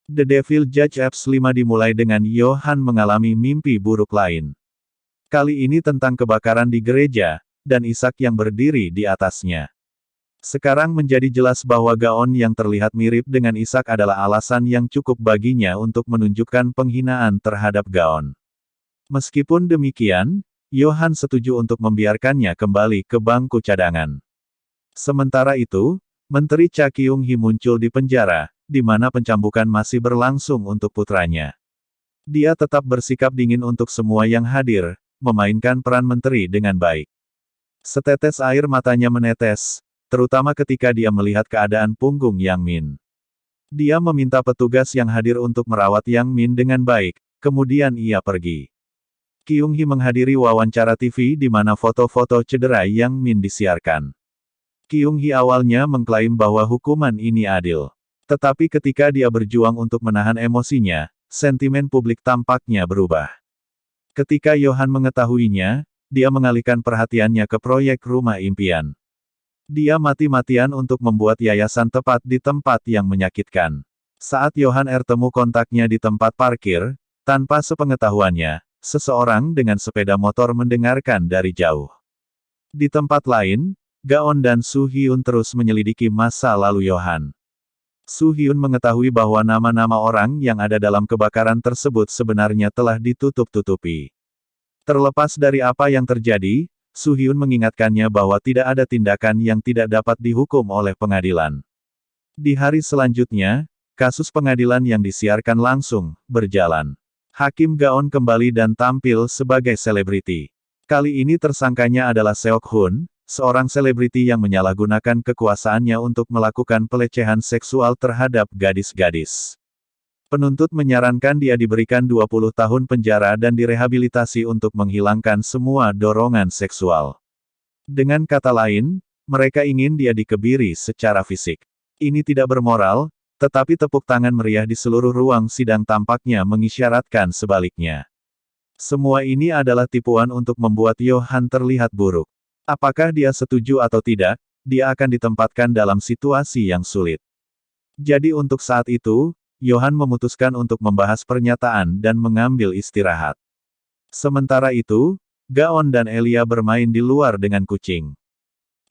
The Devil Judge Eps 5 dimulai dengan Johann mengalami mimpi buruk lain. Kali ini tentang kebakaran di gereja, dan Ishak yang berdiri di atasnya. Sekarang menjadi jelas bahwa gaun yang terlihat mirip dengan Ishak adalah alasan yang cukup baginya untuk menunjukkan penghinaan terhadap gaun. Meskipun demikian, Johann setuju untuk membiarkannya kembali ke bangku cadangan. Sementara itu, Menteri Cha Kyung-hee muncul di penjara, di mana pencambukan masih berlangsung untuk putranya. Dia tetap bersikap dingin untuk semua yang hadir, memainkan peran menteri dengan baik. Setetes air matanya menetes, terutama ketika dia melihat keadaan punggung Yang Min. Dia meminta petugas yang hadir untuk merawat Yang Min dengan baik, kemudian ia pergi. Kyung-hee menghadiri wawancara TV di mana foto-foto cedera Yang Min disiarkan. Kyung-hee awalnya mengklaim bahwa hukuman ini adil. Tetapi ketika dia berjuang untuk menahan emosinya, sentimen publik tampaknya berubah. Ketika Johann mengetahuinya, dia mengalihkan perhatiannya ke proyek rumah impian. Dia mati-matian untuk membuat yayasan tepat di tempat yang menyakitkan. Saat Johann temu kontaknya di tempat parkir, tanpa sepengetahuannya, seseorang dengan sepeda motor mendengarkan dari jauh. Di tempat lain, Gaon dan Su Hyun terus menyelidiki masa lalu Johann. Su Hyun mengetahui bahwa nama-nama orang yang ada dalam kebakaran tersebut sebenarnya telah ditutup-tutupi. Terlepas dari apa yang terjadi, Su Hyun mengingatkannya bahwa tidak ada tindakan yang tidak dapat dihukum oleh pengadilan. Di hari selanjutnya, kasus pengadilan yang disiarkan langsung berjalan. Hakim Gaon kembali dan tampil sebagai selebriti. Kali ini tersangkanya adalah Seok Hun, seorang selebriti yang menyalahgunakan kekuasaannya untuk melakukan pelecehan seksual terhadap gadis-gadis. Penuntut menyarankan dia diberikan 20 tahun penjara dan direhabilitasi untuk menghilangkan semua dorongan seksual. Dengan kata lain, mereka ingin dia dikebiri secara fisik. Ini tidak bermoral, tetapi tepuk tangan meriah di seluruh ruang sidang tampaknya mengisyaratkan sebaliknya. Semua ini adalah tipuan untuk membuat Johann terlihat buruk. Apakah dia setuju atau tidak, dia akan ditempatkan dalam situasi yang sulit. Jadi untuk saat itu, Johann memutuskan untuk membahas pernyataan dan mengambil istirahat. Sementara itu, Gaon dan Elia bermain di luar dengan kucing.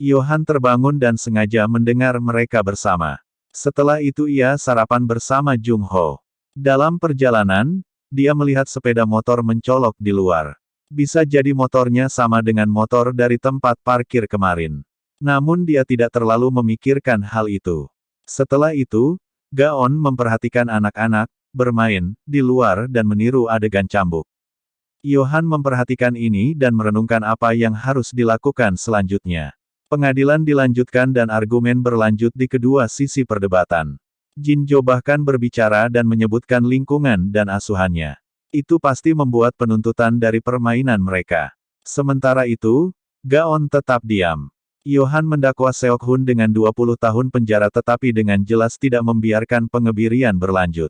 Johann terbangun dan sengaja mendengar mereka bersama. Setelah itu ia sarapan bersama Jung Ho. Dalam perjalanan, dia melihat sepeda motor mencolok di luar. Bisa jadi motornya sama dengan motor dari tempat parkir kemarin. Namun dia tidak terlalu memikirkan hal itu. Setelah itu, Gaon memperhatikan anak-anak bermain di luar dan meniru adegan cambuk. Johann memperhatikan ini dan merenungkan apa yang harus dilakukan selanjutnya. Pengadilan dilanjutkan dan argumen berlanjut di kedua sisi perdebatan. Jinjo bahkan berbicara dan menyebutkan lingkungan dan asuhannya. Itu pasti membuat penuntutan dari permainan mereka. Sementara itu, Gaon tetap diam. Johann mendakwa Seok Hun dengan 20 tahun penjara tetapi dengan jelas tidak membiarkan pengebirian berlanjut.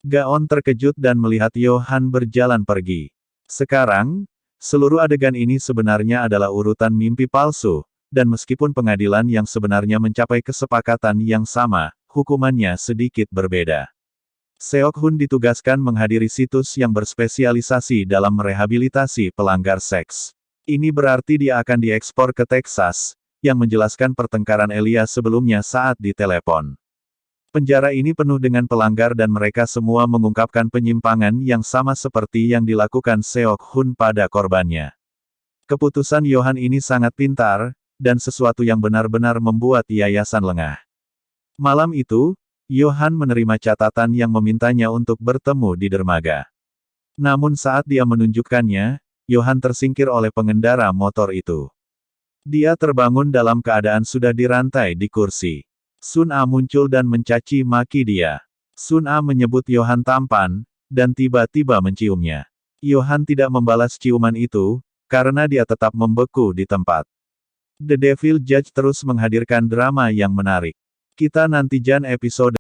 Gaon terkejut dan melihat Johann berjalan pergi. Sekarang, seluruh adegan ini sebenarnya adalah urutan mimpi palsu, dan meskipun pengadilan yang sebenarnya mencapai kesepakatan yang sama, hukumannya sedikit berbeda. Seok Hun ditugaskan menghadiri situs yang berspesialisasi dalam merehabilitasi pelanggar seks. Ini berarti dia akan diekspor ke Texas, yang menjelaskan pertengkaran Elia sebelumnya saat ditelepon. Penjara ini penuh dengan pelanggar dan mereka semua mengungkapkan penyimpangan yang sama seperti yang dilakukan Seok Hun pada korbannya. Keputusan Johann ini sangat pintar, dan sesuatu yang benar-benar membuat yayasan lengah. Malam itu, Johann menerima catatan yang memintanya untuk bertemu di dermaga. Namun saat dia menunjukkannya, Johann tersingkir oleh pengendara motor itu. Dia terbangun dalam keadaan sudah dirantai di kursi. Sun A muncul dan mencaci maki dia. Sun A menyebut Johann tampan, dan tiba-tiba menciumnya. Johann tidak membalas ciuman itu, karena dia tetap membeku di tempat. The Devil Judge terus menghadirkan drama yang menarik. Kita nantikan episode